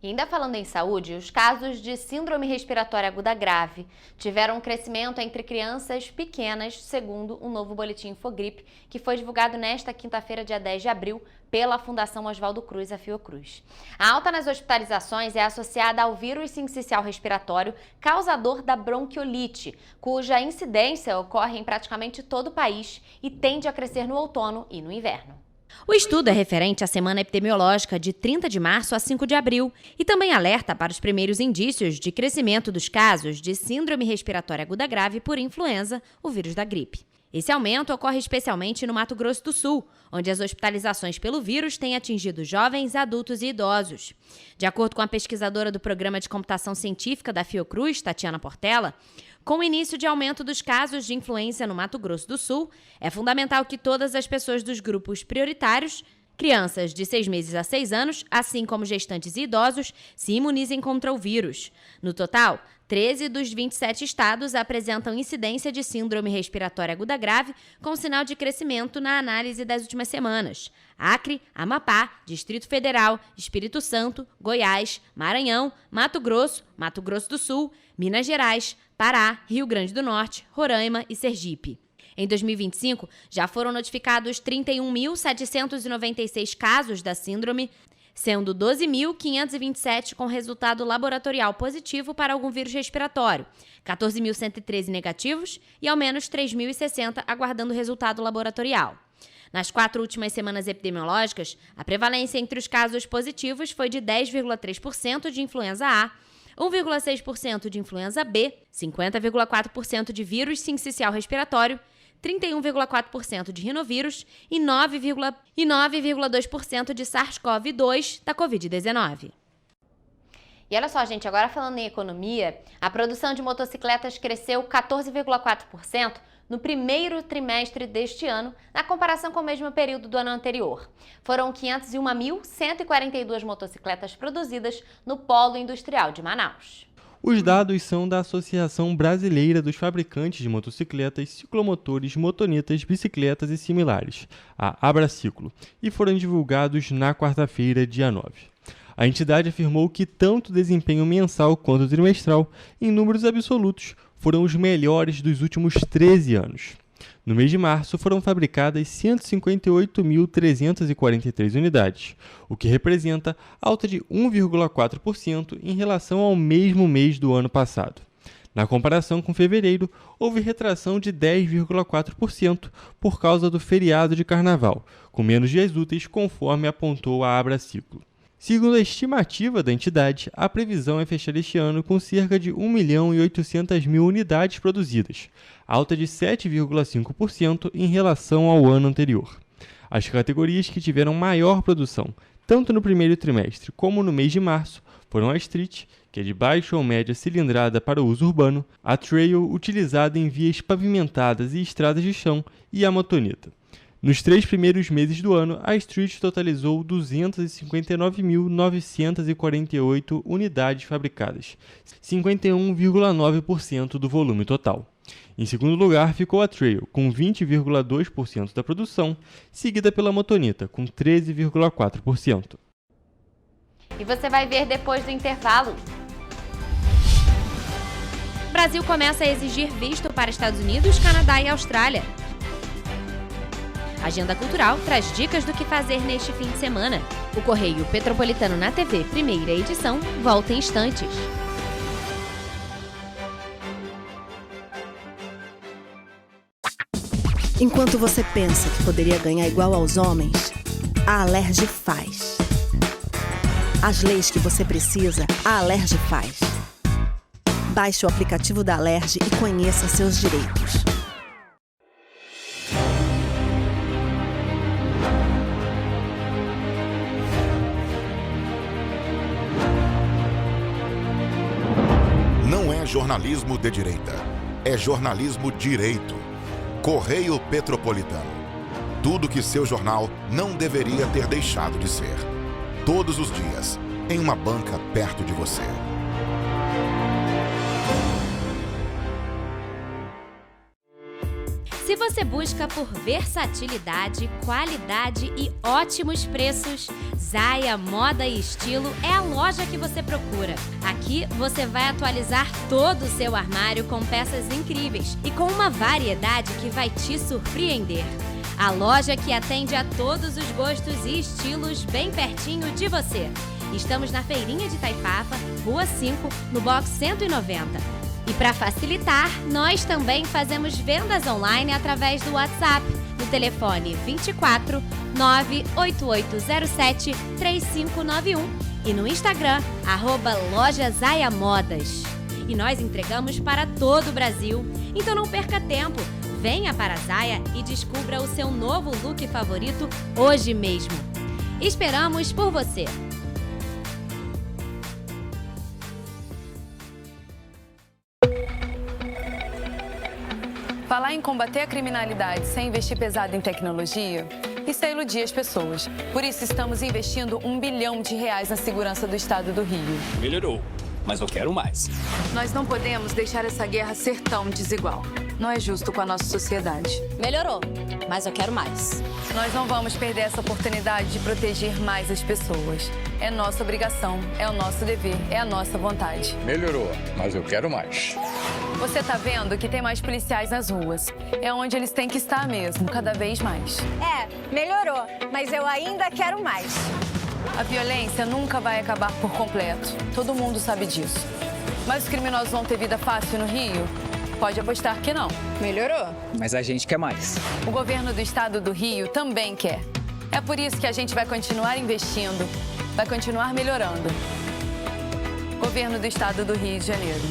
E ainda falando em saúde, os casos de síndrome respiratória aguda grave tiveram um crescimento entre crianças pequenas, segundo um novo boletim Infogripe, que foi divulgado nesta quinta-feira, dia 10 de abril, pela Fundação Oswaldo Cruz, a Fiocruz. A alta nas hospitalizações é associada ao vírus sincicial respiratório causador da bronquiolite, cuja incidência ocorre em praticamente todo o país e tende a crescer no outono e no inverno. O estudo é referente à semana epidemiológica de 30 de março a 5 de abril e também alerta para os primeiros indícios de crescimento dos casos de síndrome respiratória aguda grave por influenza, o vírus da gripe. Esse aumento ocorre especialmente no Mato Grosso do Sul, onde as hospitalizações pelo vírus têm atingido jovens, adultos e idosos. De acordo com a pesquisadora do Programa de Computação Científica da Fiocruz, Tatiana Portela, com o início de aumento dos casos de influenza no Mato Grosso do Sul, é fundamental que todas as pessoas dos grupos prioritários, crianças de 6 meses a 6 anos, assim como gestantes e idosos, se imunizem contra o vírus. No total, 13 dos 27 estados apresentam incidência de síndrome respiratória aguda grave com sinal de crescimento na análise das últimas semanas. Acre, Amapá, Distrito Federal, Espírito Santo, Goiás, Maranhão, Mato Grosso do Sul, Minas Gerais, Pará, Rio Grande do Norte, Roraima e Sergipe. Em 2025, já foram notificados 31.796 casos da síndrome, sendo 12.527 com resultado laboratorial positivo para algum vírus respiratório, 14.113 negativos e ao menos 3.060 aguardando resultado laboratorial. Nas 4 últimas semanas epidemiológicas, a prevalência entre os casos positivos foi de 10,3% de influenza A, 1,6% de influenza B, 50,4% de vírus sincicial respiratório, 31,4% de rinovírus e 9,2% de SARS-CoV-2 da Covid-19. E olha só, gente, agora falando em economia, a produção de motocicletas cresceu 14,4% no primeiro trimestre deste ano, na comparação com o mesmo período do ano anterior. Foram 501.142 motocicletas produzidas no Polo Industrial de Manaus. Os dados são da Associação Brasileira dos Fabricantes de Motocicletas, Ciclomotores, Motonetas, Bicicletas e Similares, a Abraciclo, e foram divulgados na quarta-feira, dia 9. A entidade afirmou que tanto o desempenho mensal quanto trimestral, em números absolutos, foram os melhores dos últimos 13 anos. No mês de março, foram fabricadas 158.343 unidades, o que representa alta de 1,4% em relação ao mesmo mês do ano passado. Na comparação com fevereiro, houve retração de 10,4% por causa do feriado de carnaval, com menos dias úteis, conforme apontou a Abraciclo. Segundo a estimativa da entidade, a previsão é fechar este ano com cerca de 1.800.000 unidades produzidas, alta de 7,5% em relação ao ano anterior. As categorias que tiveram maior produção, tanto no primeiro trimestre como no mês de março, foram a Street, que é de baixa ou média cilindrada para uso urbano, a Trail, utilizada em vias pavimentadas e estradas de chão, e a Motoneta. Nos 3 primeiros meses do ano, a Street totalizou 259.948 unidades fabricadas, 51,9% do volume total. Em segundo lugar ficou a Trail, com 20,2% da produção, seguida pela Motoneta, com 13,4%. E você vai ver depois do intervalo. O Brasil começa a exigir visto para Estados Unidos, Canadá e Austrália. A Agenda Cultural traz dicas do que fazer neste fim de semana. O Correio Petropolitano na TV, primeira edição, volta em instantes. Enquanto você pensa que poderia ganhar igual aos homens, a Alerj faz. As leis que você precisa, a Alerj faz. Baixe o aplicativo da Alerj e conheça seus direitos. Não é jornalismo de direita, é jornalismo direito. Correio Petropolitano. Tudo que seu jornal não deveria ter deixado de ser. Todos os dias, em uma banca perto de você. Se você busca por versatilidade, qualidade e ótimos preços, Zaya Moda e Estilo é a loja que você procura. Aqui você vai atualizar todo o seu armário com peças incríveis e com uma variedade que vai te surpreender. A loja que atende a todos os gostos e estilos bem pertinho de você. Estamos na Feirinha de Itaipava, Rua 5, no box 190. E para facilitar, nós também fazemos vendas online através do WhatsApp, no telefone 24 98807 3591 e no Instagram, @LojaZayaModas. E nós entregamos para todo o Brasil, então não perca tempo. Venha para a Zaya e descubra o seu novo look favorito hoje mesmo. Esperamos por você! Falar em combater a criminalidade sem investir pesado em tecnologia, isso é iludir as pessoas. Por isso estamos investindo R$1 bilhão na segurança do estado do Rio. Melhorou, mas eu quero mais. Nós não podemos deixar essa guerra ser tão desigual. Não é justo com a nossa sociedade. Melhorou, mas eu quero mais. Nós não vamos perder essa oportunidade de proteger mais as pessoas. É nossa obrigação, é o nosso dever, é a nossa vontade. Melhorou, mas eu quero mais. Você tá vendo que tem mais policiais nas ruas. É onde eles têm que estar mesmo, cada vez mais. É, melhorou, mas eu ainda quero mais. A violência nunca vai acabar por completo. Todo mundo sabe disso. Mas os criminosos vão ter vida fácil no Rio? Pode apostar que não. Melhorou. Mas a gente quer mais. O governo do estado do Rio também quer. É por isso que a gente vai continuar investindo, vai continuar melhorando. Governo do estado do Rio de Janeiro.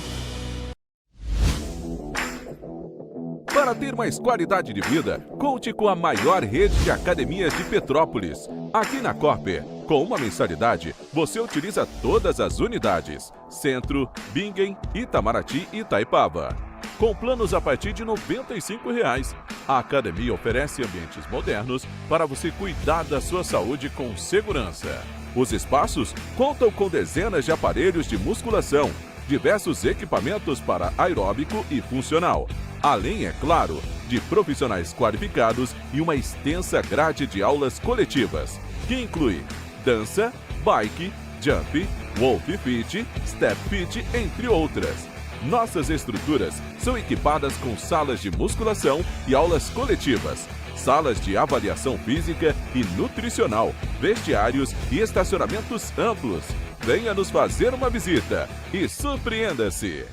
Para ter mais qualidade de vida, conte com a maior rede de academias de Petrópolis. Aqui na Corper, com uma mensalidade, você utiliza todas as unidades: Centro, Bingen, Itamaraty e Itaipava. Com planos a partir de R$ 95,00. A academia oferece ambientes modernos para você cuidar da sua saúde com segurança. Os espaços contam com dezenas de aparelhos de musculação, diversos equipamentos para aeróbico e funcional, além, é claro, de profissionais qualificados e uma extensa grade de aulas coletivas, que inclui dança, bike, jump, wolf fit, step fit, entre outras. Nossas estruturas são equipadas com salas de musculação e aulas coletivas, salas de avaliação física e nutricional, vestiários e estacionamentos amplos. Venha nos fazer uma visita e surpreenda-se!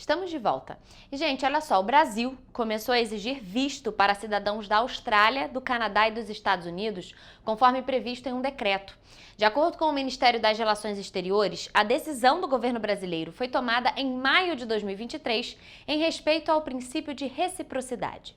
Estamos de volta. E, gente, olha só, o Brasil começou a exigir visto para cidadãos da Austrália, do Canadá e dos Estados Unidos, conforme previsto em um decreto. De acordo com o Ministério das Relações Exteriores, a decisão do governo brasileiro foi tomada em maio de 2023, em respeito ao princípio de reciprocidade.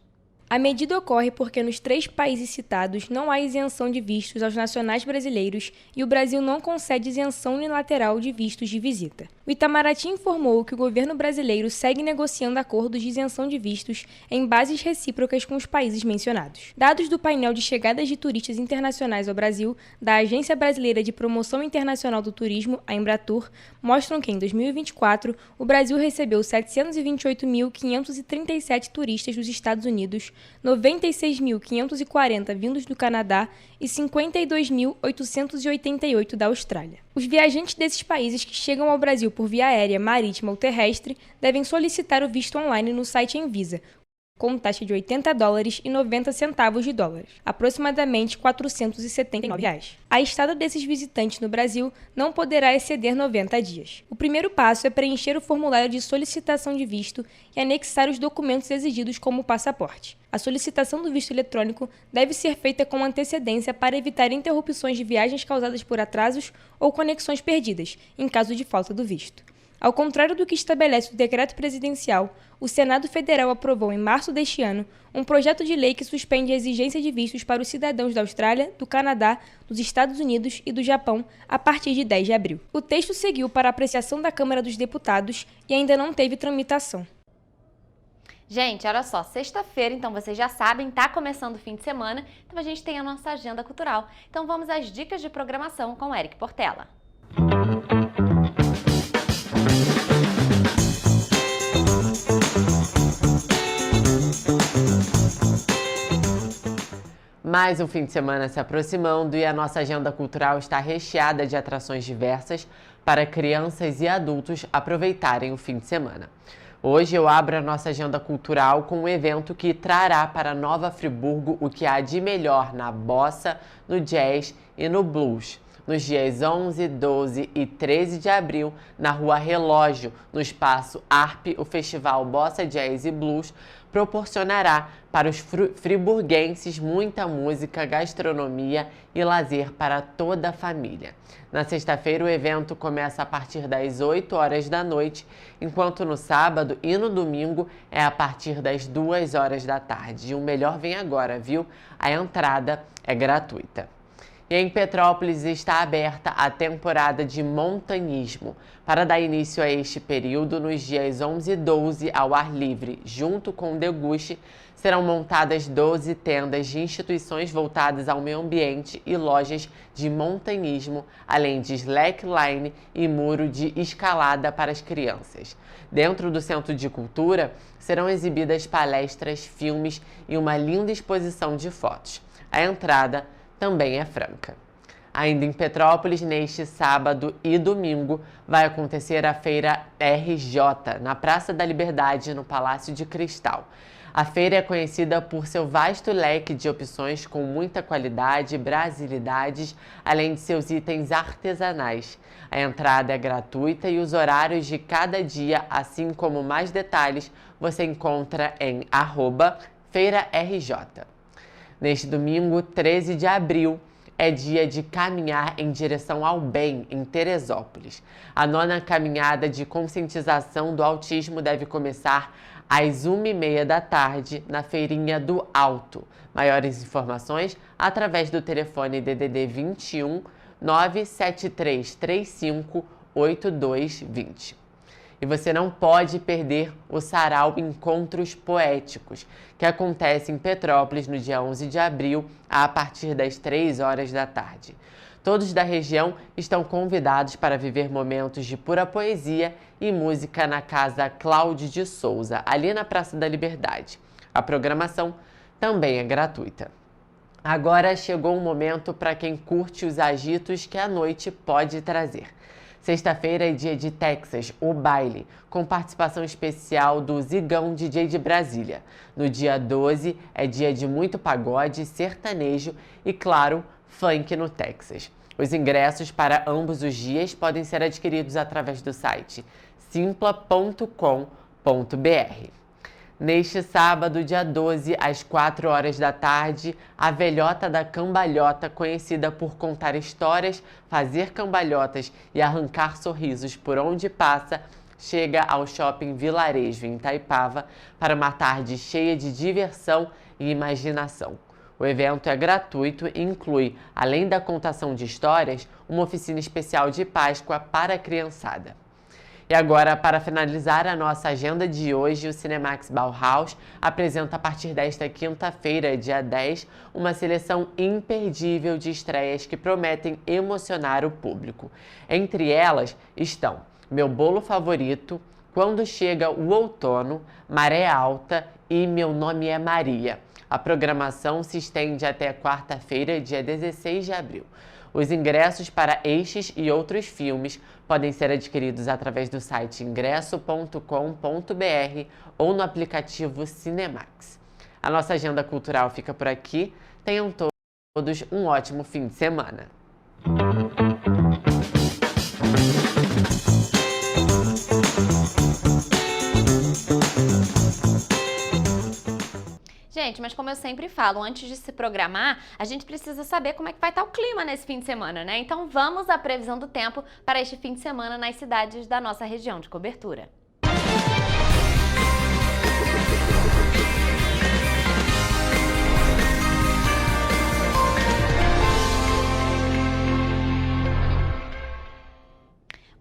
A medida ocorre porque nos 3 países citados não há isenção de vistos aos nacionais brasileiros e o Brasil não concede isenção unilateral de vistos de visita. O Itamaraty informou que o governo brasileiro segue negociando acordos de isenção de vistos em bases recíprocas com os países mencionados. Dados do painel de chegadas de turistas internacionais ao Brasil, da Agência Brasileira de Promoção Internacional do Turismo, a Embratur, mostram que em 2024 o Brasil recebeu 728.537 turistas dos Estados Unidos, 96.540 vindos do Canadá e 52.888 da Austrália. Os viajantes desses países que chegam ao Brasil por via aérea, marítima ou terrestre devem solicitar o visto online no site Anvisa, com taxa de $80,90, aproximadamente R$ 479. A estada desses visitantes no Brasil não poderá exceder 90 dias. O primeiro passo é preencher o formulário de solicitação de visto e anexar os documentos exigidos como o passaporte. A solicitação do visto eletrônico deve ser feita com antecedência para evitar interrupções de viagens causadas por atrasos ou conexões perdidas, em caso de falta do visto. Ao contrário do que estabelece o decreto presidencial, o Senado Federal aprovou em março deste ano um projeto de lei que suspende a exigência de vistos para os cidadãos da Austrália, do Canadá, dos Estados Unidos e do Japão a partir de 10 de abril. O texto seguiu para apreciação da Câmara dos Deputados e ainda não teve tramitação. Gente, olha só, sexta-feira, então vocês já sabem, tá começando o fim de semana, então a gente tem a nossa agenda cultural. Então vamos às dicas de programação com o Eric Portela. Mais um fim de semana se aproximando e a nossa agenda cultural está recheada de atrações diversas para crianças e adultos aproveitarem o fim de semana. Hoje eu abro a nossa agenda cultural com um evento que trará para Nova Friburgo o que há de melhor na bossa, no jazz e no blues. Nos dias 11, 12 e 13 de abril, na Rua Relógio, no espaço ARP, o Festival Bossa Jazz e Blues proporcionará para os friburguenses muita música, gastronomia e lazer para toda a família. Na sexta-feira, o evento começa a partir das 8 horas da noite, enquanto no sábado e no domingo é a partir das 2 horas da tarde. E o melhor vem agora, viu? A entrada é gratuita. E em Petrópolis está aberta a temporada de montanhismo. Para dar início a este período, nos dias 11 e 12, ao ar livre, junto com o Deguste, serão montadas 12 tendas de instituições voltadas ao meio ambiente e lojas de montanhismo, além de slackline e muro de escalada para as crianças. Dentro do Centro de Cultura, serão exibidas palestras, filmes e uma linda exposição de fotos. A entrada também é franca. Ainda em Petrópolis, neste sábado e domingo, vai acontecer a Feira RJ, na Praça da Liberdade, no Palácio de Cristal. A feira é conhecida por seu vasto leque de opções com muita qualidade e brasilidades, além de seus itens artesanais. A entrada é gratuita e os horários de cada dia, assim como mais detalhes, você encontra em @FeiraRJ. Neste domingo, 13 de abril, é dia de caminhar em direção ao bem em Teresópolis. A 9ª caminhada de conscientização do autismo deve começar às 1h30 da tarde na Feirinha do Alto. Maiores informações através do telefone DDD 21 97335 8220. E você não pode perder o Sarau Encontros Poéticos, que acontece em Petrópolis no dia 11 de abril, a partir das 3 horas da tarde. Todos da região estão convidados para viver momentos de pura poesia e música na Casa Cláudio de Souza, ali na Praça da Liberdade. A programação também é gratuita. Agora chegou o momento para quem curte os agitos que a noite pode trazer. Sexta-feira é dia de Texas, o baile, com participação especial do Zigão DJ de Brasília. No dia 12 é dia de muito pagode, sertanejo e, claro, funk no Texas. Os ingressos para ambos os dias podem ser adquiridos através do site simpla.com.br Neste sábado, dia 12, às 4 horas da tarde, a velhota da cambalhota, conhecida por contar histórias, fazer cambalhotas e arrancar sorrisos por onde passa, chega ao Shopping Vilarejo, em Itaipava, para uma tarde cheia de diversão e imaginação. O evento é gratuito e inclui, além da contação de histórias, uma oficina especial de Páscoa para a criançada. E agora, para finalizar a nossa agenda de hoje, o Cinemax Bauhaus apresenta a partir desta quinta-feira, dia 10, uma seleção imperdível de estreias que prometem emocionar o público. Entre elas estão Meu Bolo Favorito, Quando Chega o Outono, Maré Alta e Meu Nome é Maria. A programação se estende até quarta-feira, dia 16 de abril. Os ingressos para estes e outros filmes podem ser adquiridos através do site ingresso.com.br ou no aplicativo Cinemax. A nossa agenda cultural fica por aqui. Tenham todos um ótimo fim de semana. Gente, mas como eu sempre falo, antes de se programar, a gente precisa saber como é que vai estar o clima nesse fim de semana, né? Então vamos à previsão do tempo para este fim de semana nas cidades da nossa região de cobertura.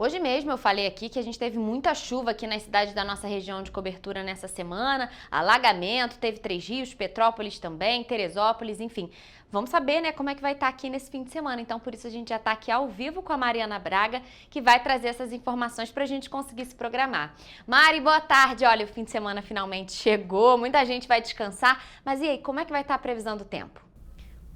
Hoje mesmo eu falei aqui que a gente teve muita chuva aqui nas cidades da nossa região de cobertura nessa semana, alagamento, teve Três Rios, Petrópolis também, Teresópolis, enfim. Vamos saber, né, como é que vai estar aqui nesse fim de semana. Então, por isso a gente já está aqui ao vivo com a Mariana Braga, que vai trazer essas informações para a gente conseguir se programar. Mari, boa tarde. Olha, o fim de semana finalmente chegou, muita gente vai descansar. Mas e aí, como é que vai estar a previsão do tempo?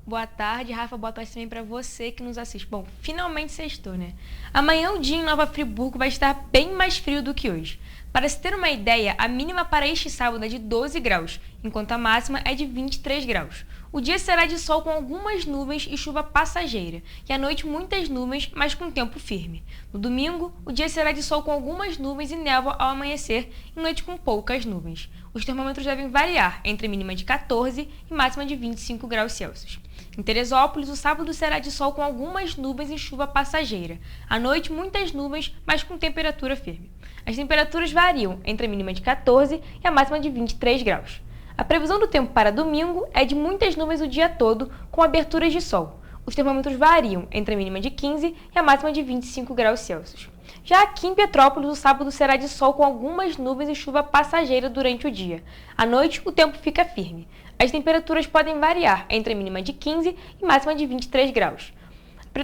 Boa tarde, Rafa. Boa tarde também para você que nos assiste. Bom, finalmente sextou, né? Amanhã o dia em Nova Friburgo vai estar bem mais frio do que hoje. Para se ter uma ideia, a mínima para este sábado é de 12 graus, enquanto a máxima é de 23 graus. O dia será de sol com algumas nuvens e chuva passageira, e à noite muitas nuvens, mas com tempo firme. No domingo, o dia será de sol com algumas nuvens e névoa ao amanhecer, e noite com poucas nuvens. Os termômetros devem variar entre mínima de 14 e máxima de 25 graus Celsius. Em Teresópolis, o sábado será de sol com algumas nuvens e chuva passageira. À noite, muitas nuvens, mas com temperatura firme. As temperaturas variam entre a mínima de 14 e a máxima de 23 graus. A previsão do tempo para domingo é de muitas nuvens o dia todo, com aberturas de sol. Os termômetros variam entre a mínima de 15 e a máxima de 25 graus Celsius. Já aqui em Petrópolis, o sábado será de sol com algumas nuvens e chuva passageira durante o dia. À noite, o tempo fica firme. As temperaturas podem variar entre a mínima de 15 e máxima de 23 graus.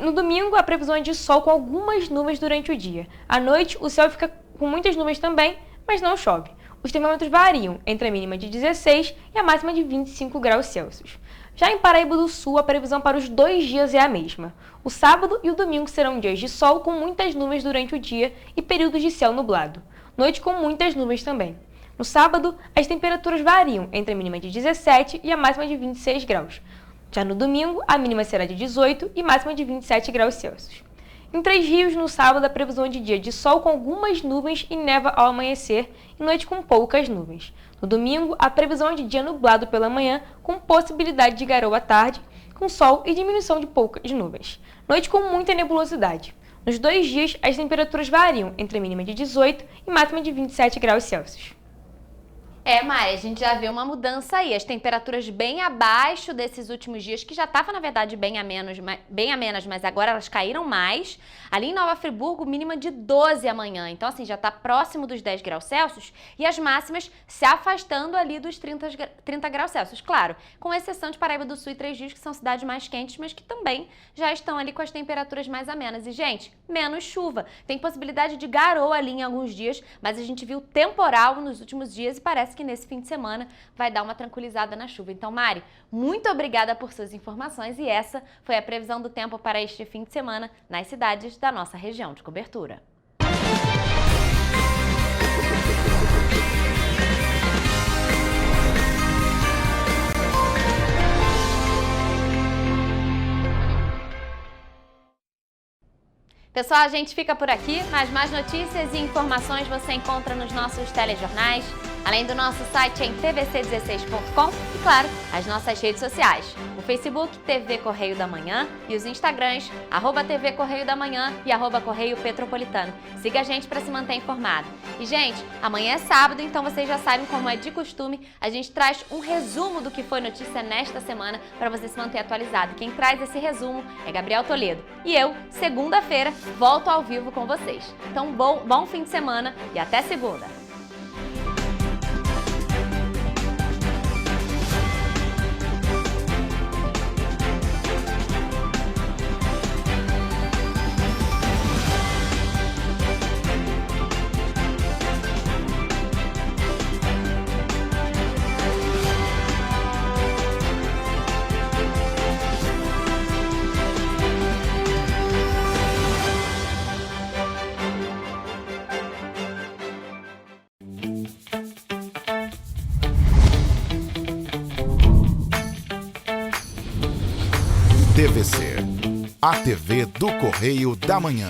No domingo, a previsão é de sol com algumas nuvens durante o dia. À noite, o céu fica com muitas nuvens também, mas não chove. Os termômetros variam entre a mínima de 16 e a máxima de 25 graus Celsius. Já em Paraíba do Sul, a previsão para os 2 dias é a mesma. O sábado e o domingo serão dias de sol com muitas nuvens durante o dia e períodos de céu nublado. Noite com muitas nuvens também. No sábado, as temperaturas variam entre a mínima de 17 e a máxima de 26 graus. Já no domingo, a mínima será de 18 e máxima de 27 graus Celsius. Em Três Rios, no sábado, a previsão é de dia de sol com algumas nuvens e névoa ao amanhecer e noite com poucas nuvens. No domingo, a previsão é de dia nublado pela manhã, com possibilidade de garoa à tarde, com sol e diminuição de poucas nuvens. Noite com muita nebulosidade. Nos 2 dias, as temperaturas variam entre a mínima de 18 e máxima de 27 graus Celsius. Mari, a gente já vê uma mudança aí, as temperaturas bem abaixo desses últimos dias, que já estavam, na verdade, bem amenas, mas agora elas caíram mais. Ali em Nova Friburgo, mínima de 12 amanhã, então assim, já está próximo dos 10 graus Celsius e as máximas se afastando ali dos 30 graus Celsius, claro, com exceção de Paraíba do Sul e Três Rios, que são cidades mais quentes, mas que também já estão ali com as temperaturas mais amenas. E, gente, menos chuva, tem possibilidade de garoa ali em alguns dias, mas a gente viu temporal nos últimos dias e parece que nesse fim de semana vai dar uma tranquilizada na chuva. Então, Mari, muito obrigada por suas informações e essa foi a previsão do tempo para este fim de semana nas cidades da nossa região de cobertura. Pessoal, a gente fica por aqui, mas mais notícias e informações você encontra nos nossos telejornais, além do nosso site em tvc16.com e, claro, as nossas redes sociais, o Facebook TV Correio da Manhã e os Instagrams @TV Correio da Manhã e @Correio Petropolitano. Siga a gente para se manter informado. E, gente, amanhã é sábado, então vocês já sabem como é de costume, a gente traz um resumo do que foi notícia nesta semana para você se manter atualizado. Quem traz esse resumo é Gabriel Toledo. E eu, segunda-feira, volto ao vivo com vocês. Então, bom fim de semana e até segunda! TVC, a TV do Correio da Manhã.